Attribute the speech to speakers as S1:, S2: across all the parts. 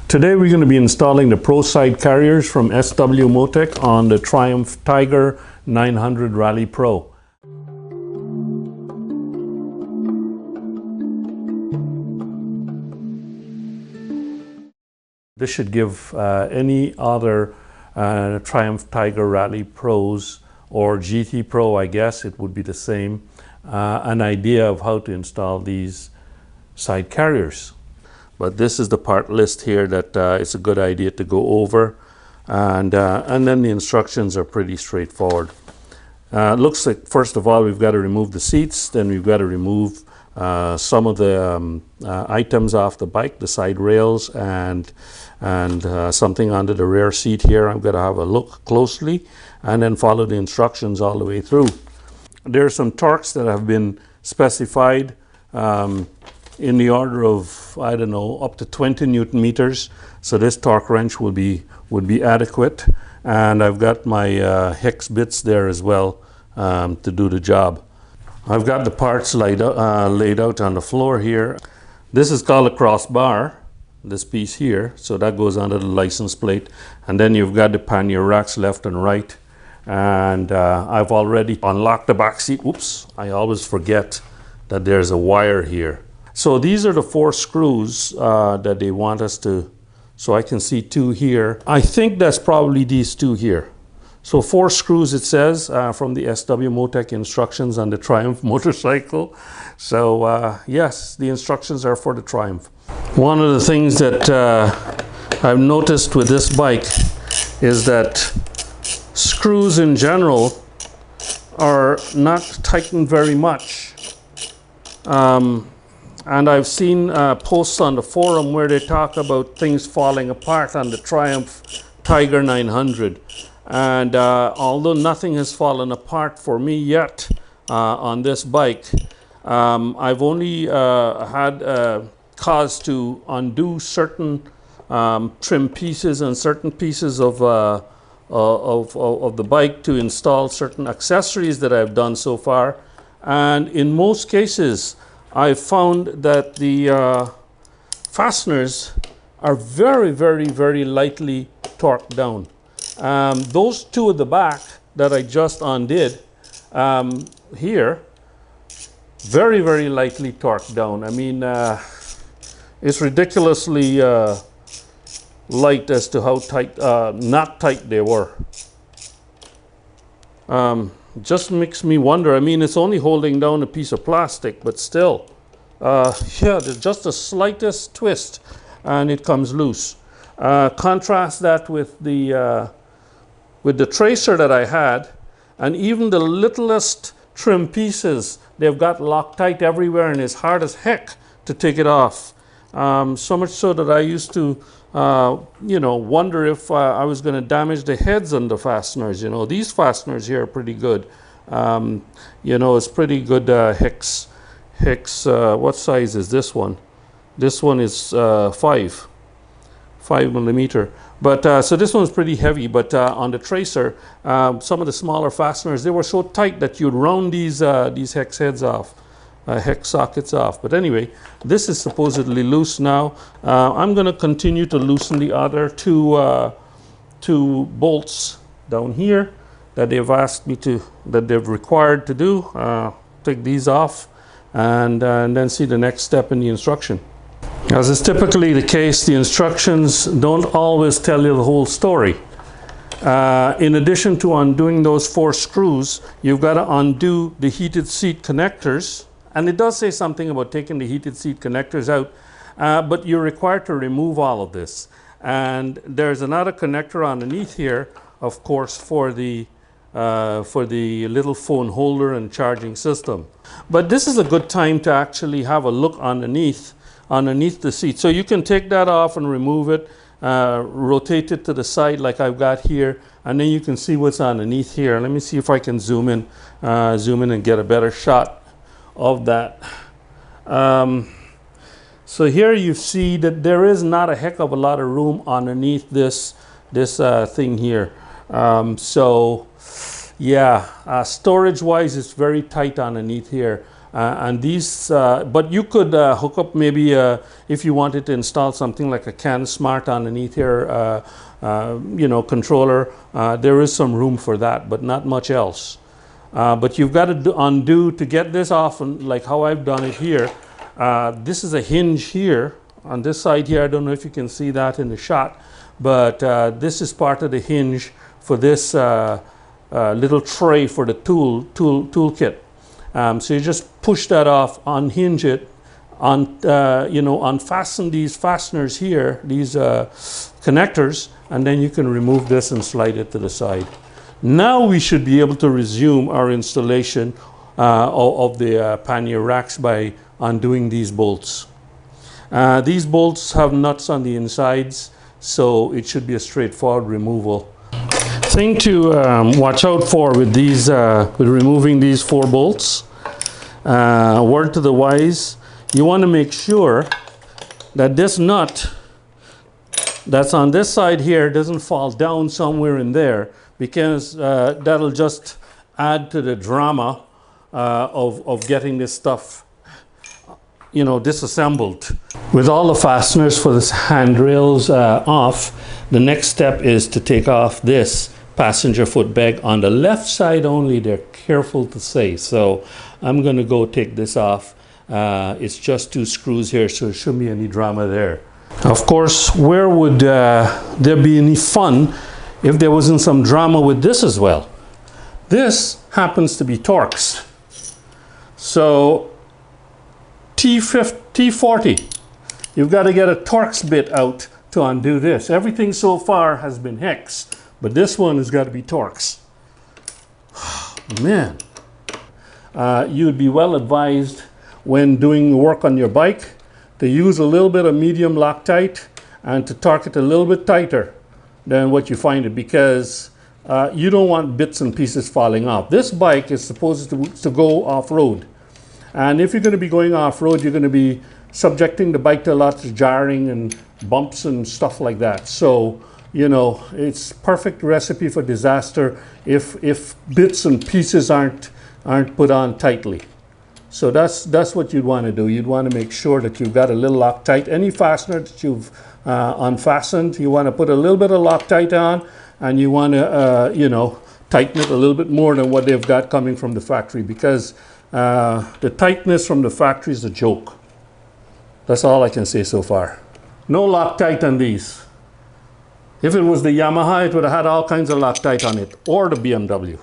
S1: Today we're going to be installing the Pro side carriers from SW Motech on the Triumph Tiger 900 Rally Pro. This should give any other Triumph Tiger Rally Pros or GT Pro, I guess it would be the same, an idea of how to install these side carriers. But this is the part list here that it's a good idea to go over, and then the instructions are pretty straightforward. Looks like first of all we've got to remove the seats, then we've got to remove some of the items off the bike, the side rails and something under the rear seat here. I'm going to have a look closely and then follow the instructions all the way through. There are some torques that have been specified in the order of, I don't know, up to 20 Newton meters. So this torque wrench would be adequate. And I've got my hex bits there as well to do the job. I've got the parts laid out on the floor here. This is called a crossbar, this piece here. So that goes under the license plate. And then you've got the pannier racks left and right. And I've already unlocked the back seat. Oops, I always forget that there's a wire here. So these are the 4 screws that they want us to, so I can see 2 here. I think that's probably these 2 here. So 4 screws it says from the SW Motech instructions on the Triumph motorcycle. So yes, the instructions are for the Triumph. One of the things that I've noticed with this bike is that screws in general are not tightened very much. And I've seen posts on the forum where they talk about things falling apart on the Triumph Tiger 900. And although nothing has fallen apart for me yet on this bike, I've only had cause to undo certain trim pieces and certain pieces of the bike to install certain accessories that I've done so far. And in most cases, I've found that the fasteners are very, very, very lightly torqued down. Those 2 at the back that I just undid here, very, very lightly torqued down. I mean, it's ridiculously light as to how tight, not tight they were. Just makes me wonder. I mean, it's only holding down a piece of plastic, but still, yeah, there's just the slightest twist and it comes loose. Contrast that with the tracer that I had, and even the littlest trim pieces, they've got Loctite everywhere and it's hard as heck to take it off. So much so that I used to you know, wonder if I was going to damage the heads on the fasteners. You know, these fasteners here are pretty good. You know, it's pretty good hex. What size is this one? This one is 5 millimeter. But so this one's pretty heavy. But on the tracer, some of the smaller fasteners, they were so tight that you'd round these hex heads off. Hex sockets off. But anyway, this is supposedly loose now. I'm going to continue to loosen the other two bolts down here that they've asked me to, that they've required to do. Take these off and then see the next step in the instruction. As is typically the case, the instructions don't always tell you the whole story. In addition to undoing those 4 screws, you've got to undo the heated seat connectors. And it does say something about taking the heated seat connectors out, but you're required to remove all of this. And there's another connector underneath here, of course, for the little phone holder and charging system. But this is a good time to actually have a look underneath the seat. So you can take that off and remove it, rotate it to the side like I've got here, and then you can see what's underneath here. Let me see if I can zoom in and get a better shot of that. So here you see that there is not a heck of a lot of room underneath this thing here. So yeah, storage wise it's very tight underneath here. And these, but you could hook up maybe if you wanted to install something like a Can Smart underneath here, you know, controller. There is some room for that, but not much else. But you've got to undo to get this off, and like how I've done it here. This is a hinge here on this side here. I don't know if you can see that in the shot, but this is part of the hinge for this little tray for the toolkit. So you just push that off, unhinge it, you know, unfasten these fasteners here, these connectors, and then you can remove this and slide it to the side. Now we should be able to resume our installation of the pannier racks by undoing these bolts. These bolts have nuts on the insides, so it should be a straightforward removal. Thing to watch out for with these, with removing these 4 bolts, word to the wise, you want to make sure that this nut that's on this side here doesn't fall down somewhere in there, because that'll just add to the drama of getting this stuff, you know, disassembled. With all the fasteners for this handrails off, the next step is to take off this passenger foot peg on the left side only. They're careful to say, so I'm going to go take this off. It's just 2 screws here, so there shouldn't be any drama there. Of course, where would there be any fun if there wasn't some drama with this as well? This happens to be Torx. So T40, you've got to get a Torx bit out to undo this. Everything so far has been hex, but this one has got to be Torx. Man, you'd be well advised when doing work on your bike to use a little bit of medium Loctite and to torque it a little bit tighter than what you find it, because you don't want bits and pieces falling off. This bike is supposed to go off-road, and if you're going to be going off-road, you're going to be subjecting the bike to lots of jarring and bumps and stuff like that. So, you know, it's perfect recipe for disaster if bits and pieces aren't put on tightly. So that's what you'd want to do. You'd want to make sure that you've got a little Loctite. Any fastener that you've unfastened, you want to put a little bit of Loctite on, and you want to, you know, tighten it a little bit more than what they've got coming from the factory, because the tightness from the factory is a joke. That's all I can say so far. No Loctite on these. If it was the Yamaha, it would have had all kinds of Loctite on it, or the BMW.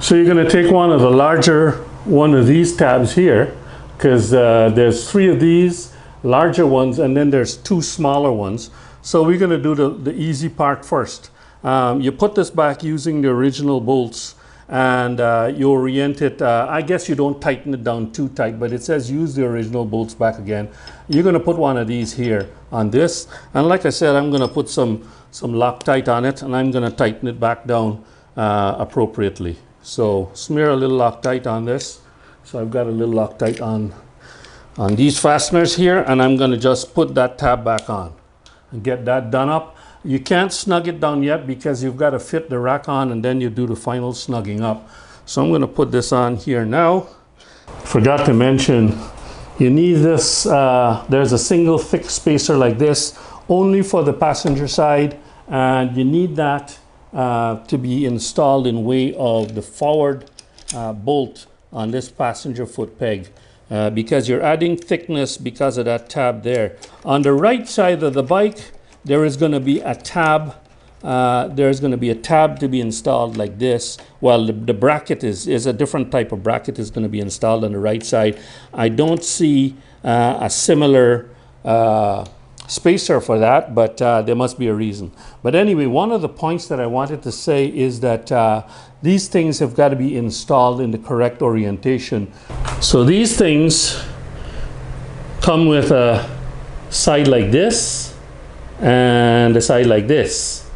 S1: So you're going to take one of the larger one of these tabs here, because there's 3 of these larger ones, and then there's 2 smaller ones. So we're going to do the easy part first. You put this back using the original bolts, and you orient it. I guess you don't tighten it down too tight, but it says use the original bolts back again. You're going to put one of these here on this, and like I said, I'm going to put some Loctite on it, and I'm going to tighten it back down appropriately. So smear a little Loctite on this. So I've got a little Loctite on these fasteners here, and I'm going to just put that tab back on and get that done up. You can't snug it down yet because you've got to fit the rack on, and then you do the final snugging up. So I'm going to put this on here now. Forgot to mention, you need this, there's a single thick spacer like this only for the passenger side, and you need that to be installed in way of the forward bolt on this passenger foot peg, because you're adding thickness because of that tab there. On the right side of the bike, there is going to be a tab. There's going to be a tab to be installed like this. Well, the bracket is a different type of bracket is going to be installed on the right side. I don't see a similar spacer for that, but there must be a reason. But anyway, one of the points that I wanted to say is that these things have got to be installed in the correct orientation. So these things come with a side like this and a side like this,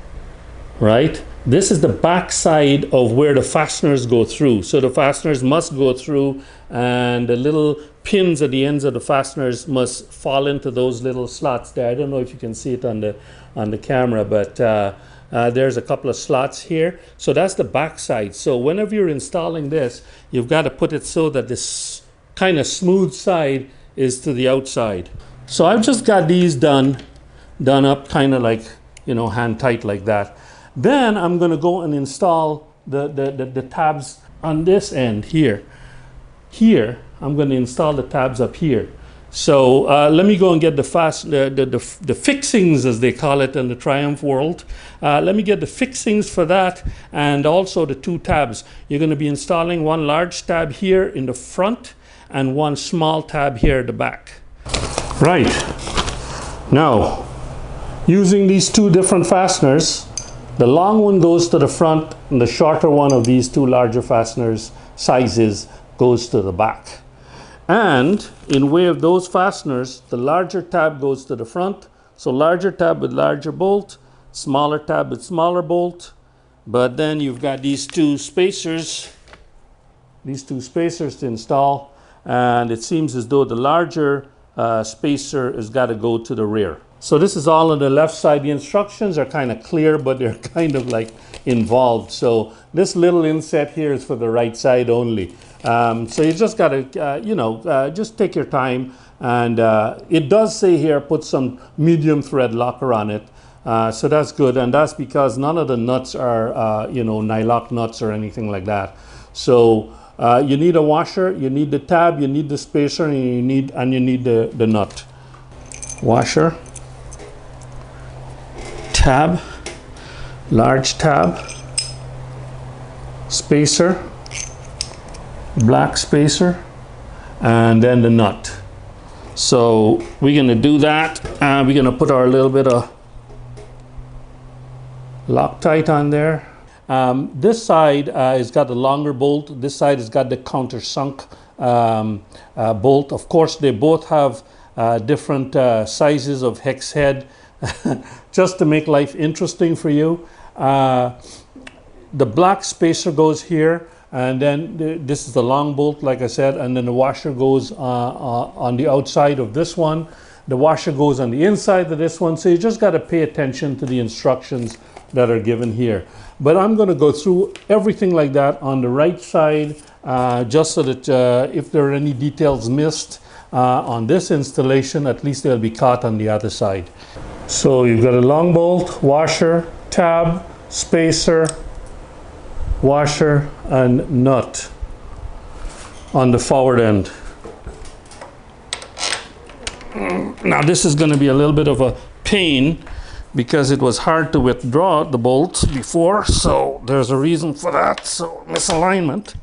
S1: right? This is the back side of where the fasteners go through. So the fasteners must go through, and the little pins at the ends of the fasteners must fall into those little slots there. I don't know if you can see it on the camera, but there's a couple of slots here. So that's the back side. So whenever you're installing this, you've got to put it so that this kind of smooth side is to the outside. So I've just got these done up kind of like, you know, hand tight like that. Then I'm going to go and install the tabs on this end here. Here, I'm going to install the tabs up here. So let me go and get the fixings, as they call it in the Triumph world. Let me get the fixings for that, and also the two tabs. You're going to be installing one large tab here in the front and one small tab here at the back. Right. Now, using these two different fasteners, the long one goes to the front and the shorter one of these two larger fasteners sizes goes to the back. And in way of those fasteners, the larger tab goes to the front. So larger tab with larger bolt, smaller tab with smaller bolt. But then you've got these two spacers to install. And it seems as though the larger spacer has got to go to the rear. So this is all on the left side. The instructions are kind of clear, but they're kind of like involved. So this little inset here is for the right side only. So you just got to, just take your time. And it does say here, put some medium thread locker on it. So that's good. And that's because none of the nuts are, nylock nuts or anything like that. So you need a washer, you need the tab, you need the spacer, and you need the nut. Washer, tab, large tab, spacer, black spacer, and then the nut. So we're going to do that, and we're going to put our little bit of Loctite on there. This side has got the longer bolt. This side has got the countersunk bolt. Of course, they both have different sizes of hex head, just to make life interesting for you. The black spacer goes here, and then this is the long bolt, like I said, and then the washer goes on the outside of this one. The washer goes on the inside of this one. So you just got to pay attention to the instructions that are given here. But I'm going to go through everything like that on the right side, just so that if there are any details missed on this installation, at least they'll be caught on the other side. So you've got a long bolt, washer, tab, spacer, washer, and nut on the forward end. Now this is going to be a little bit of a pain because it was hard to withdraw the bolts before, so there's a reason for that. So misalignment.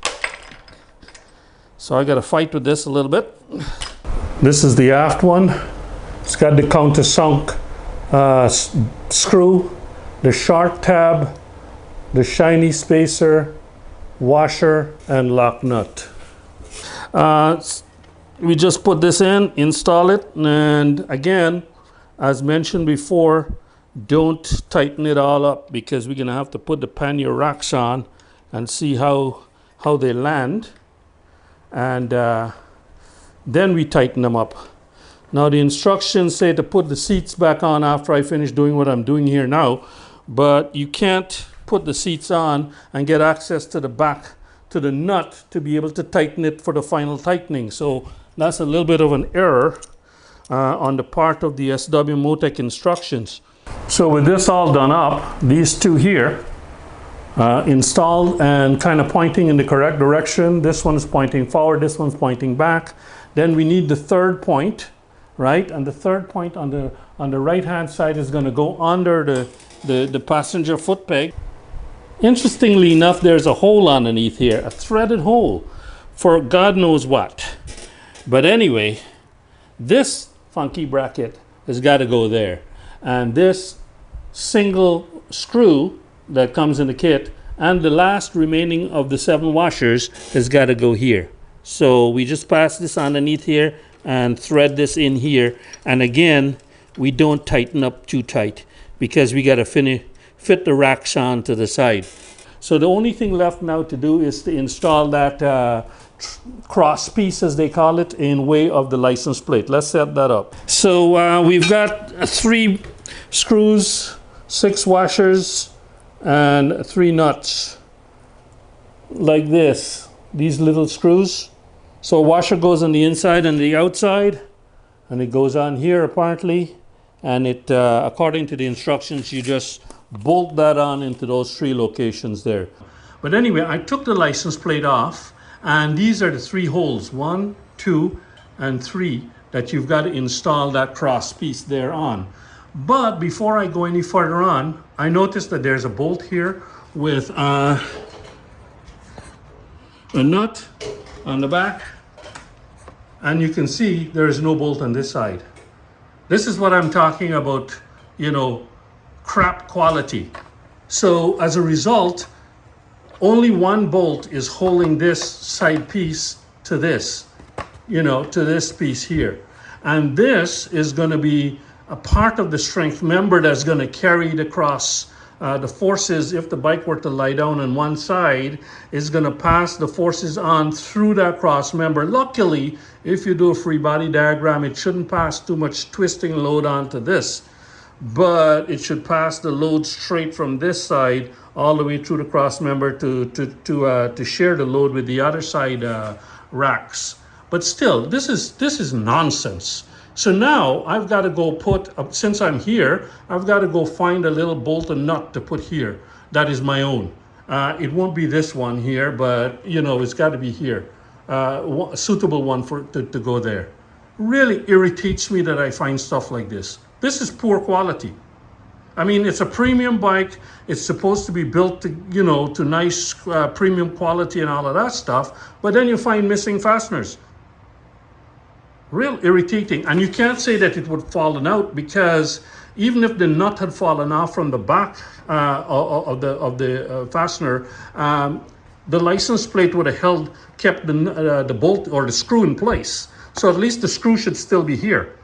S1: So I got to fight with this a little bit. This is the aft one. It's got the countersunk screw, the sharp tab, the shiny spacer, washer, and lock nut. We just put this in, install it, and again, as mentioned before, don't tighten it all up because we're going to have to put the pannier racks on and see how they land, and then we tighten them up. Now the instructions say to put the seats back on after I finish doing what I'm doing here now, but you can't put the seats on and get access to the back, to the nut, to be able to tighten it for the final tightening. So that's a little bit of an error on the part of the SW Motech instructions. So with this all done up, these two here installed and kind of pointing in the correct direction. This one is pointing forward, this one's pointing back. Then we need the third point, right? And the third point on the right hand side is going to go under the passenger foot peg. Interestingly enough, there's a hole underneath here, a threaded hole for God knows what. But anyway, this funky bracket has got to go there. And this single screw that comes in the kit and the last remaining of the 7 washers has got to go here. So we just pass this underneath here and thread this in here. And again, we don't tighten up too tight because we got to fit the racks on to the side. So the only thing left now to do is to install that cross piece, as they call it, in way of the license plate. Let's set that up. So we've got 3 screws, 6 washers, and 3 nuts like this. These little screws, So washer goes on the inside and the outside, and it goes on here apparently, and it according to the instructions you just bolt that on into those 3 locations there. But anyway, I took the license plate off, and these are the 3 holes, 1, 2, and 3, that you've got to install that cross piece there on. But before I go any further on, I noticed that there's a bolt here with a nut on the back, and you can see there is no bolt on this side. This is what I'm talking about, you know, crap quality. So as a result, only 1 bolt is holding this side piece to this, you know, to this piece here. And this is going to be a part of the strength member that's going to carry it across. The forces, if the bike were to lie down on one side, is going to pass the forces on through that cross member. Luckily, if you do a free body diagram, it shouldn't pass too much twisting load onto this, but it should pass the load straight from this side all the way through the cross member to share the load with the other side racks. But still, this is nonsense. So now I've got to go since I'm here, I've got to go find a little bolt and nut to put here. That is my own. It won't be this one here, but you know, it's got to be here. A suitable one to go there. Really irritates me that I find stuff like this. This is poor quality. I mean, it's a premium bike. It's supposed to be built to, you know, to nice premium quality and all of that stuff. But then you find missing fasteners. Real irritating. And you can't say that it would have fallen out, because even if the nut had fallen off from the back of the fastener, the license plate would have kept the bolt or the screw in place. So at least the screw should still be here.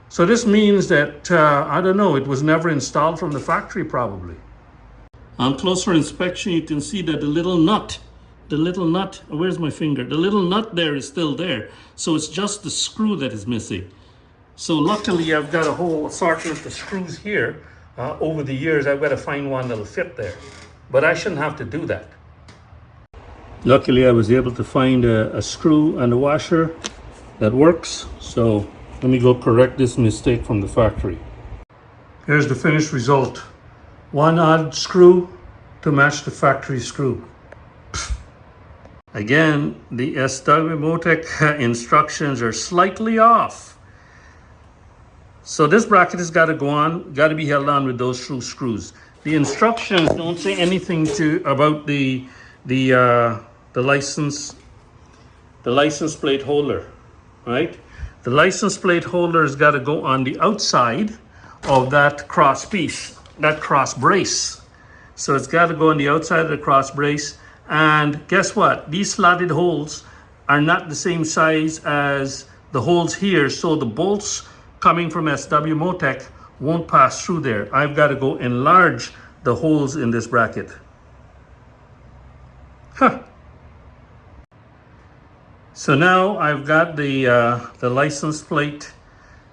S1: So this means that, I don't know, it was never installed from the factory probably. On closer inspection, you can see that the little nut, where's my finger? The little nut there is still there. So it's just the screw that is missing. So luckily I've got a whole assortment of screws here. Over the years, I've got to find one that'll fit there. But I shouldn't have to do that. Luckily I was able to find a screw and a washer that works. So let me go correct this mistake from the factory. Here's the finished result. 1 odd screw to match the factory screw. Again, the SW Motech instructions are slightly off. So this bracket has got to go on, got to be held on with those 2 screws. The instructions don't say anything about the license plate holder, right? The license plate holder has got to go on the outside of that cross piece, that cross brace. So it's got to go on the outside of the cross brace. And guess what? These slotted holes are not the same size as the holes here. So the bolts coming from SW Motech won't pass through there. I've got to go enlarge the holes in this bracket. Huh. So now I've got the license plate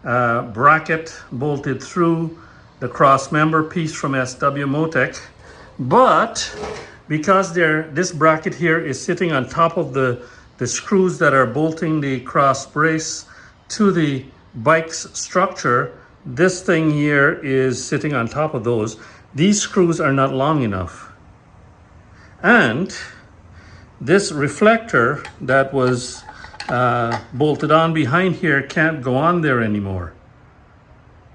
S1: bracket bolted through the cross member piece from SW Motech, but because this bracket here is sitting on top of the screws that are bolting the cross brace to the bike's structure, this thing here is sitting on top of those. These screws are not long enough. And this reflector that was bolted on behind here can't go on there anymore.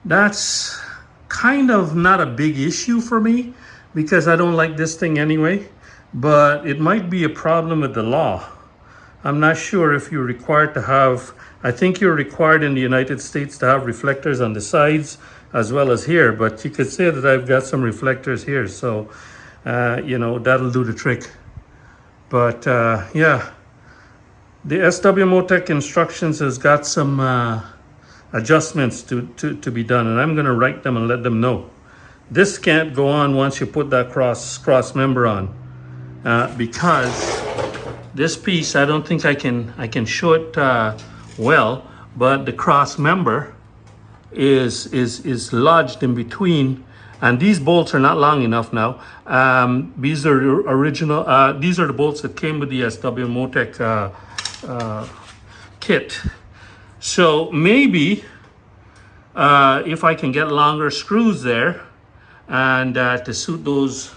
S1: That's kind of not a big issue for me because I don't like this thing anyway, but it might be a problem with the law. I'm not sure if you're required to have, I think you're required in the United States to have reflectors on the sides as well as here, but you could say that I've got some reflectors here, so you know, that'll do the trick. But yeah, the SW Motech instructions has got some adjustments to be done, and I'm going to write them and let them know. This can't go on once you put that cross member on, because this piece, I don't think I can show it well, but the cross member is lodged in between. And these bolts are not long enough now. These are original. These are the bolts that came with the SW Motech kit. So maybe if I can get longer screws there and to suit those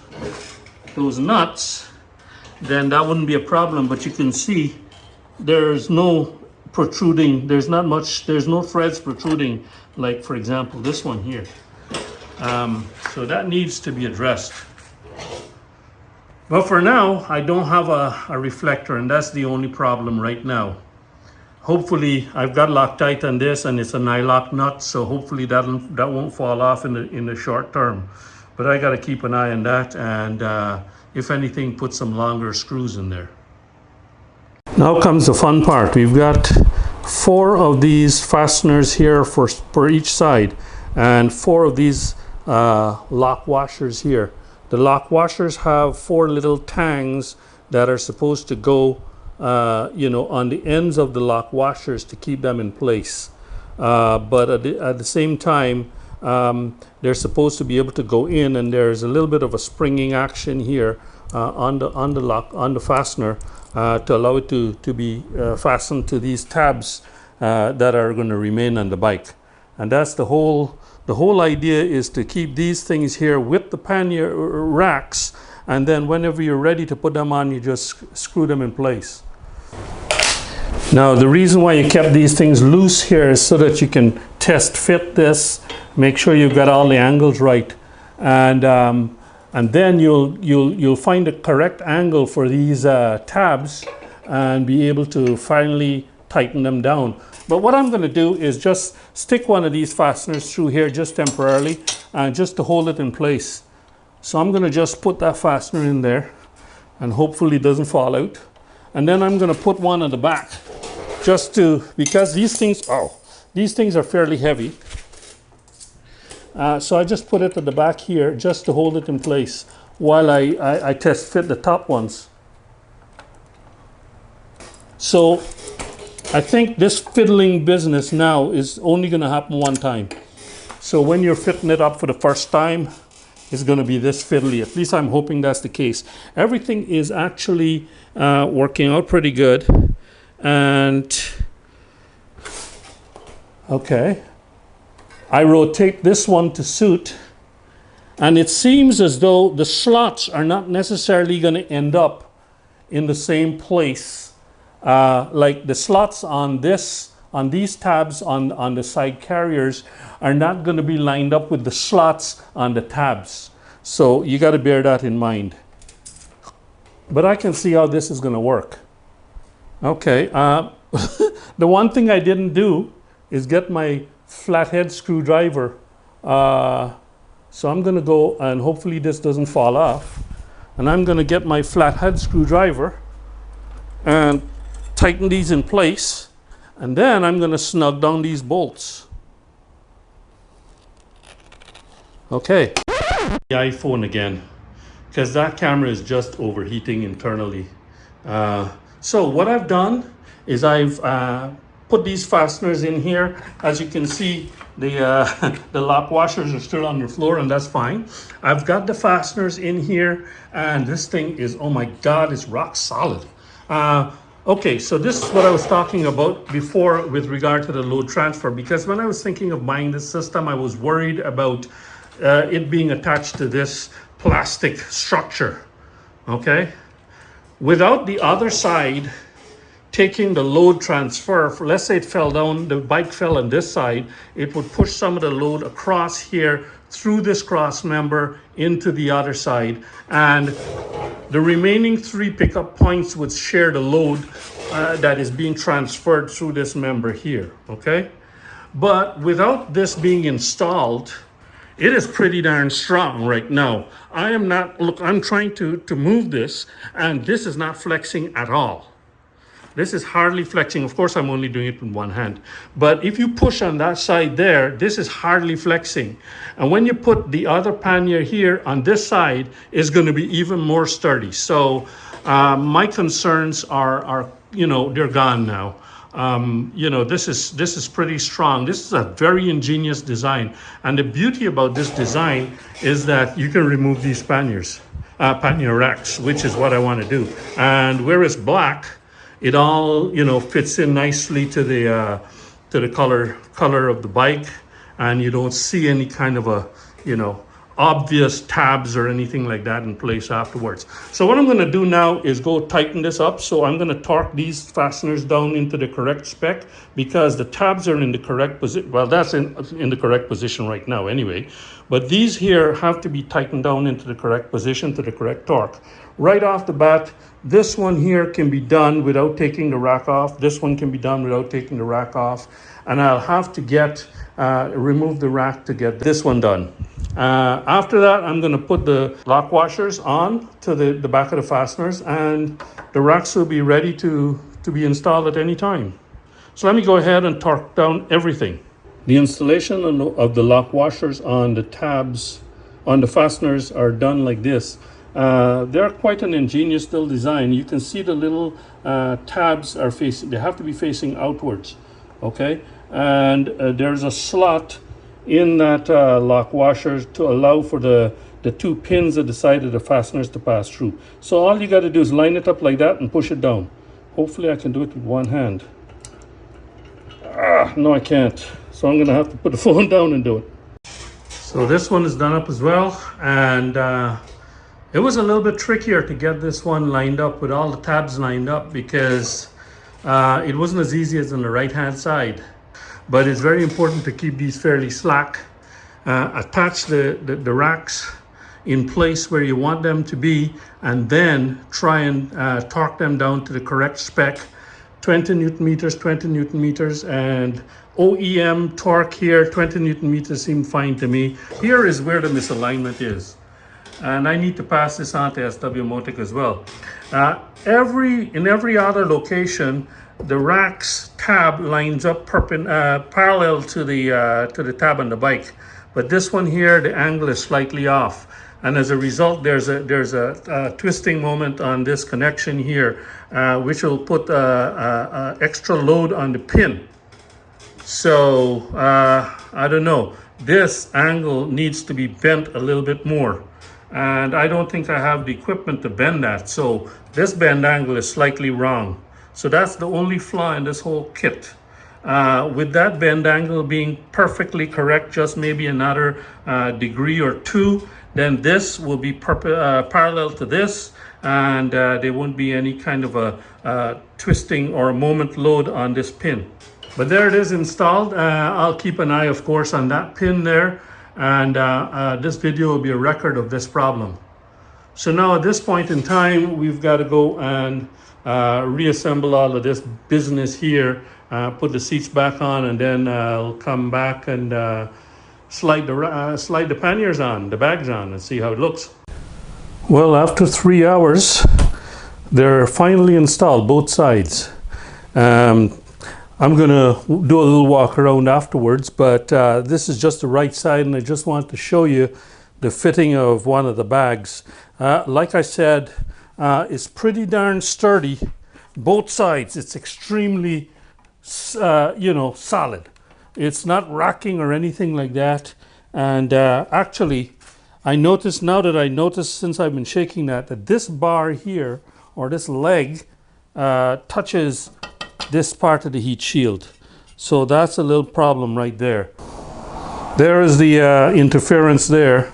S1: nuts, then that wouldn't be a problem. But you can see there's no protruding, there's no threads protruding, like for example this one here. So that needs to be addressed. But for now, I don't have a reflector, and that's the only problem right now. Hopefully, I've got Loctite on this, and it's a nylock nut, so hopefully that won't fall off in the short term. But I got to keep an eye on that, and if anything, put some longer screws in there. Now comes the fun part. We've got 4 of these fasteners here for each side, and 4 of these lock washers here. The lock washers have 4 little tangs that are supposed to go, on the ends of the lock washers to keep them in place. But at the same time, they're supposed to be able to go in, and there's a little bit of a springing action here on the fastener to allow it to be fastened to these tabs that are going to remain on the bike. And that's the whole idea, is to keep these things here with the pannier racks, and then whenever you're ready to put them on, you just screw them in place. Now the reason why you kept these things loose here is so that you can test fit this, make sure you've got all the angles right, and then you'll find the correct angle for these tabs and be able to finally tighten them down. But what I'm going to do is just stick one of these fasteners through here just temporarily, just to hold it in place. So I'm going to just put that fastener in there, and hopefully it doesn't fall out. And then I'm going to put one on the back, because these things are fairly heavy. So I just put it at the back here just to hold it in place while I test fit the top ones. So I think this fiddling business now is only going to happen one time. So when you're fitting it up for the first time, it's going to be this fiddly. At least I'm hoping that's the case. Everything is actually working out pretty good. And okay, I rotate this one to suit, and it seems as though the slots are not necessarily going to end up in the same place. Like the slots on these tabs on the side carriers are not going to be lined up with the slots on the tabs. So you got to bear that in mind. But I can see how this is going to work. Okay, the one thing I didn't do is get my flathead screwdriver. So I'm going to go, and hopefully this doesn't fall off. And I'm going to get my flathead screwdriver and tighten these in place, and then I'm going to snug down these bolts. Okay, the iPhone again, because that camera is just overheating internally. So what I've done is I've put these fasteners in here. As you can see, the lock washers are still on the floor, and that's fine. I've got the fasteners in here, and this thing is, oh my God, it's rock solid. Okay, so this is what I was talking about before with regard to the load transfer, because when I was thinking of buying this system, I was worried about it being attached to this plastic structure, okay? Without the other side taking the load transfer, let's say it fell down, the bike fell on this side, it would push some of the load across here through this cross member into the other side, and the remaining 3 pickup points would share the load that is being transferred through this member here, okay? But without this being installed, it is pretty darn strong right now. I'm trying to move this, and this is not flexing at all. This is hardly flexing. Of course, I'm only doing it with one hand. But if you push on that side there, this is hardly flexing. And when you put the other pannier here on this side, it's going to be even more sturdy. So my concerns are they're gone now. This is pretty strong. This is a very ingenious design. And the beauty about this design is that you can remove these pannier racks, which is what I want to do. And where it's black, it all, you know, fits in nicely to the color of the bike, and you don't see any kind of a, you know, obvious tabs or anything like that in place afterwards. So what I'm going to do now is go tighten this up. So I'm going to torque these fasteners down into the correct spec, because the tabs are in the correct position. Well, that's in the correct position right now anyway, but these here have to be tightened down into the correct position, to the correct torque. Right off the bat, this one here can be done without taking the rack off. This one can be done without taking the rack off, and I'll have to remove the rack to get this one done. After that, I'm going to put the lock washers on to the back of the fasteners, and the racks will be ready to be installed at any time. So let me go ahead and torque down everything. The installation of the lock washers on the tabs on the fasteners are done like this. They're quite an ingenious little design. You can see the little tabs are facing, they have to be facing outwards, okay? And there's a slot in that lock washer to allow for the two pins at the side of the fasteners to pass through. So all you got to do is line it up like that and push it down. Hopefully I can do it with one hand. No, I can't. So I'm going to have to put the phone down and do it. So this one is done up as well, and it was a little bit trickier to get this one lined up with all the tabs lined up, because it wasn't as easy as on the right hand side. But it's very important to keep these fairly slack. Attach the racks in place where you want them to be, and then try and torque them down to the correct spec. 20 Newton meters, 20 Newton meters, and OEM torque here, 20 Newton meters seemed fine to me. Here is where the misalignment is, and I need to pass this on to SW Motech as well. In every other location, the rack's tab lines up parallel to the tab on the bike, but this one here, the angle is slightly off, and as a result, there's a twisting moment on this connection here, which will put extra load on the pin. So I don't know. This angle needs to be bent a little bit more, and I don't think I have the equipment to bend that. So this bend angle is slightly wrong. So that's the only flaw in this whole kit. With that bend angle being perfectly correct, just maybe another degree or two, then this will be parallel to this, and there won't be any kind of a twisting or a moment load on this pin. But there it is installed. I'll keep an eye, of course, on that pin there, and this video will be a record of this problem. So now at this point in time, we've got to go and reassemble all of this business here, put the seats back on, and then I'll come back and slide the panniers on, the bags on, and see how it looks. Well, after 3 hours, they're finally installed, both sides. I'm gonna do a little walk around afterwards, but this is just the right side, and I just want to show you the fitting of one of the bags. Like I said, it's pretty darn sturdy, both sides. It's extremely, solid. It's not rocking or anything like that. And actually, I noticed since I've been shaking that this bar here, or this leg, touches this part of the heat shield. So that's a little problem right there. There is the interference there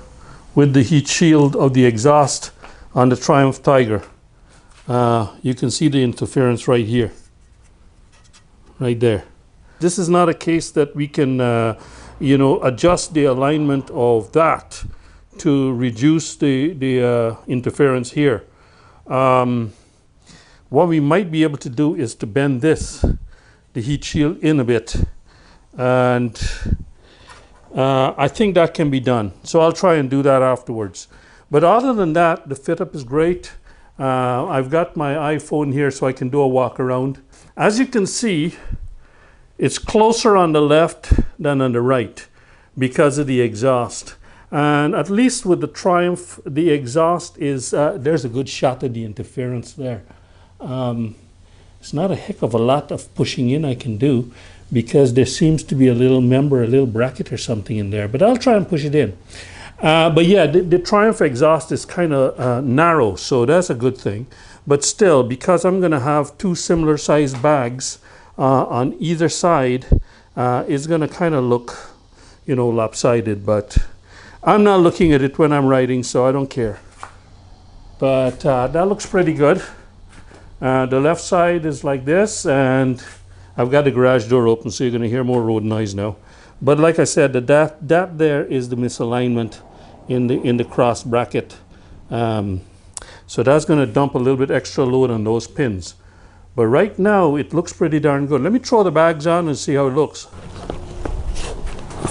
S1: with the heat shield of the exhaust on the Triumph Tiger. You can see the interference right here, right there. This is not a case that we can adjust the alignment of that to reduce the interference here. What we might be able to do is to bend the heat shield in a bit, and I think that can be done. So I'll try and do that afterwards. But other than that, the fit up is great. I've got my iPhone here so I can do a walk around. As you can see, it's closer on the left than on the right because of the exhaust. And at least with the Triumph, the exhaust is, there's a good shot of the interference there. It's not a heck of a lot of pushing in I can do, because there seems to be a little bracket or something in there, but I'll try and push it in. But yeah, the Triumph exhaust is kind of narrow, so that's a good thing. But still, because I'm going to have two similar sized bags on either side, it's going to kind of look, you know, lopsided. But I'm not looking at it when I'm riding, so I don't care. But that looks pretty good. The left side is like this, and I've got the garage door open, so you're going to hear more road noise now. But like I said, that there is the misalignment in the cross bracket. So that's going to dump a little bit extra load on those pins. But right now, it looks pretty darn good. Let me throw the bags on and see how it looks.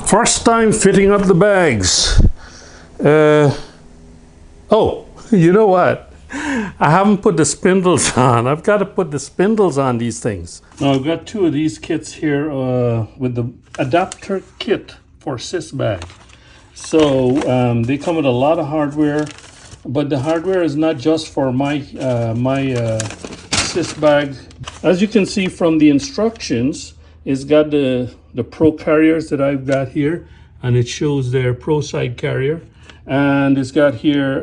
S1: First time fitting up the bags. Oh, you know what? I haven't put the spindles on. I've got to put the spindles on these things. Now I've got two of these kits here with the adapter kit for SysBag. So they come with a lot of hardware, but the hardware is not just for my SysBag. As you can see from the instructions, it's got the Pro carriers that I've got here, and it shows their Pro side carrier. And it's got here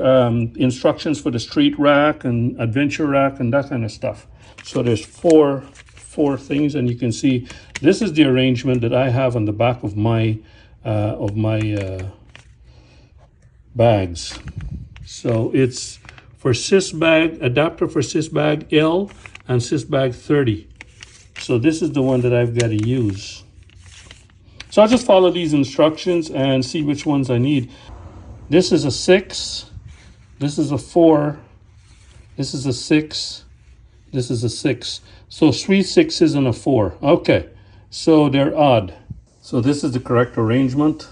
S1: instructions for the street rack and adventure rack and that kind of stuff. So there's four things, and you can see this is the arrangement that I have on the back of my bags. So it's for SysBag, adapter for SysBag L and SysBag 30. So this is the one that I've got to use. So I'll just follow these instructions and see which ones I need. This is a 6, this is a 4, this is a 6, this is a 6. So 3 6s and a 4. Okay, so they're odd. So this is the correct arrangement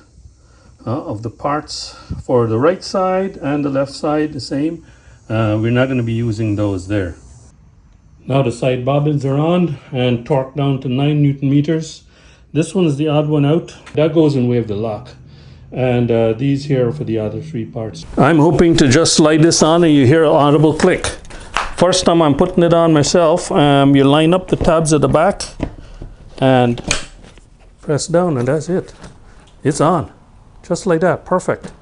S1: of the parts for the right side and the left side, the same. We're not going to be using those there. Now the side bobbins are on and torqued down to 9 Newton meters. This one is the odd one out. That goes in way of the lock. And these here are for the other 3 parts. I'm hoping to just slide this on and you hear an audible click. First time I'm putting it on myself, you line up the tabs at the back and press down, and that's it. It's on, just like that, perfect.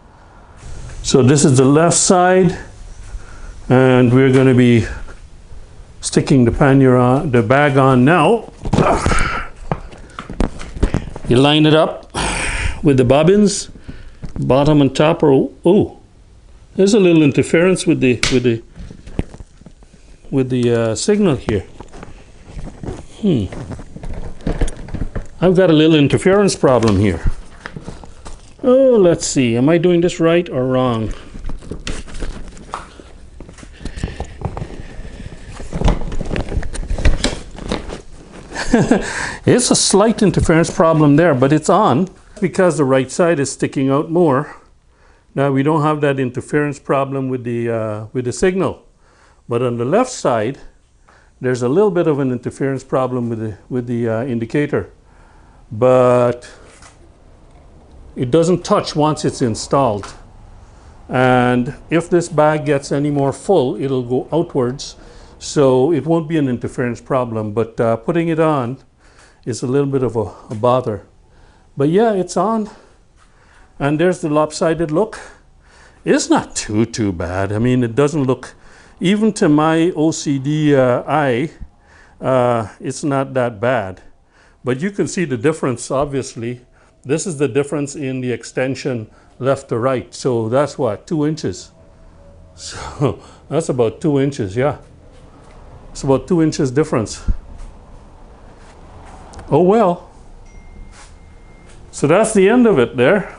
S1: So this is the left side, and we're going to be sticking the pannier on, the bag on now. You line it up with the bobbins, bottom and top. Or oh, there's a little interference with the signal here. I've got a little interference problem here. Oh, let's see. Am I doing this right or wrong? It's a slight interference problem there, but it's on because the right side is sticking out more. Now we don't have that interference problem with the signal, but on the left side, there's a little bit of an interference problem with the indicator, but it doesn't touch once it's installed. And if this bag gets any more full, it'll go outwards, so it won't be an interference problem. But putting it on is a little bit of a bother. But yeah, it's on. And there's the lopsided look. It's not too bad. I mean, it doesn't look, even to my OCD eye, it's not that bad. But you can see the difference, obviously. This is the difference in the extension left to right. So that's what, 2 inches. So that's about 2 inches, yeah. It's about 2 inches difference. Oh well. So that's the end of it there.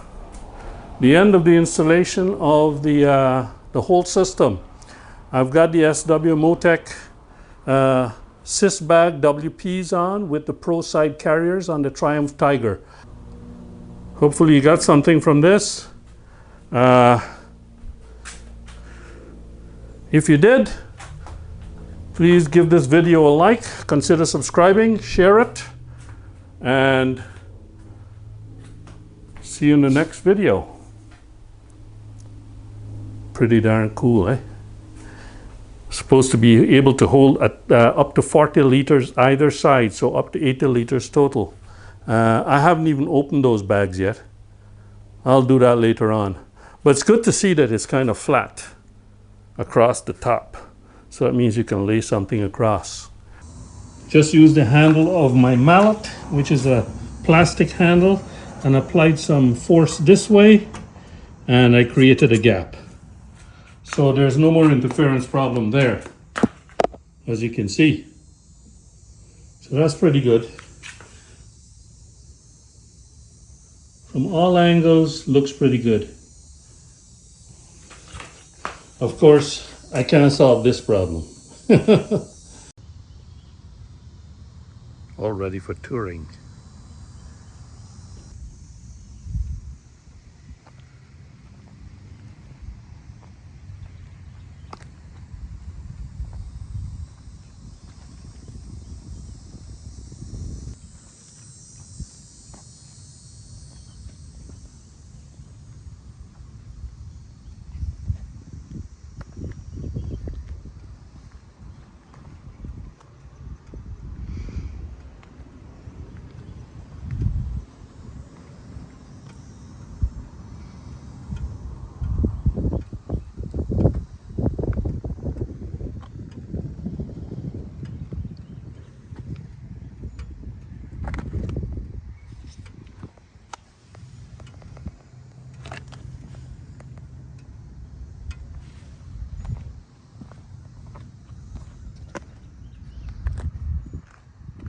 S1: The end of the installation of the whole system. I've got the SW Motech SysBag WPs on with the Pro side carriers on the Triumph Tiger. Hopefully you got something from this. If you did, please give this video a like, consider subscribing, share it, and see you in the next video. Pretty darn cool, eh? Supposed to be able to hold up to 40 liters either side, so up to 80 liters total. I haven't even opened those bags yet. I'll do that later on. But it's good to see that it's kind of flat across the top. So that means you can lay something across. Just use the handle of my mallet, which is a plastic handle, and applied some force this way, and I created a gap. So there's no more interference problem there, as you can see. So that's pretty good. From all angles, looks pretty good. Of course, I can't solve this problem. All ready for touring.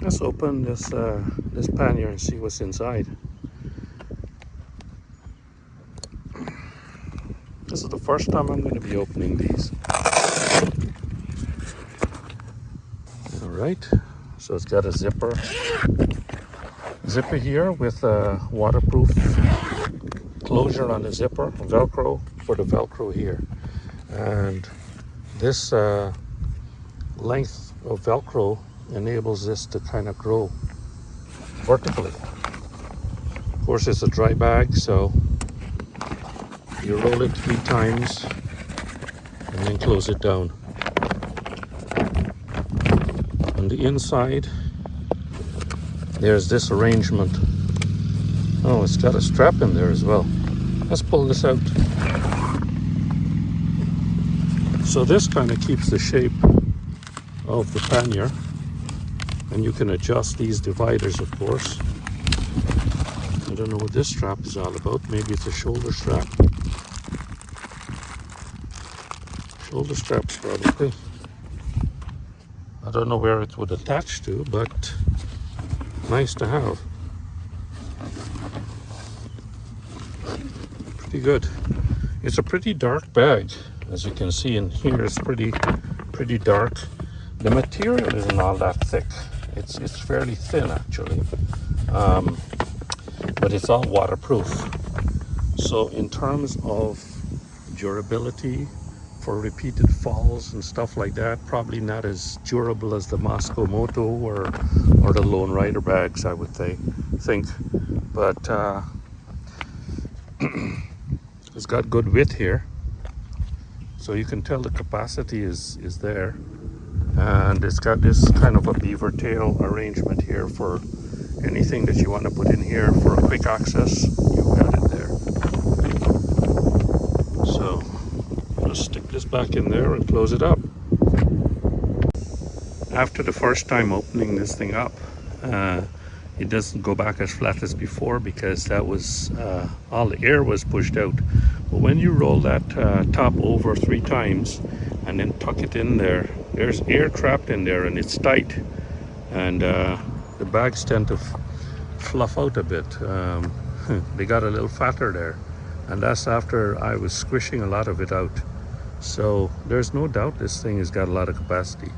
S1: Let's open this pannier and see what's inside. This is the first time I'm going to be opening these. All right, so it's got a zipper here with a waterproof closure on the zipper, Velcro for the Velcro here, and this length of Velcro enables this to kind of grow vertically. Of course, it's a dry bag, so you roll it 3 times and then close it down. On the inside, there's this arrangement. Oh, it's got a strap in there as well. Let's pull this out. So this kind of keeps the shape of the pannier, and you can adjust these dividers, of course. I don't know what this strap is all about. Maybe it's a shoulder strap. Shoulder straps probably. I don't know where it would attach to, but nice to have. Pretty good. It's a pretty dark bag, as you can see in here. It's pretty dark. The material isn't all that thick. It's fairly thin actually, but it's all waterproof. So in terms of durability for repeated falls and stuff like that, probably not as durable as the Moscow Moto or the Lone Rider bags, I would think. But it's got good width here, so you can tell the capacity is there. And it's got this kind of a beaver tail arrangement here for anything that you want to put in here for a quick access. You've got it there. So just stick this back in there and close it up. After the first time opening this thing up, it doesn't go back as flat as before because that was all the air was pushed out. But when you roll that top over 3 times and then tuck it in there, there's air trapped in there and it's tight, and the bags tend to fluff out a bit. They got a little fatter there, and that's after I was squishing a lot of it out. So there's no doubt this thing has got a lot of capacity.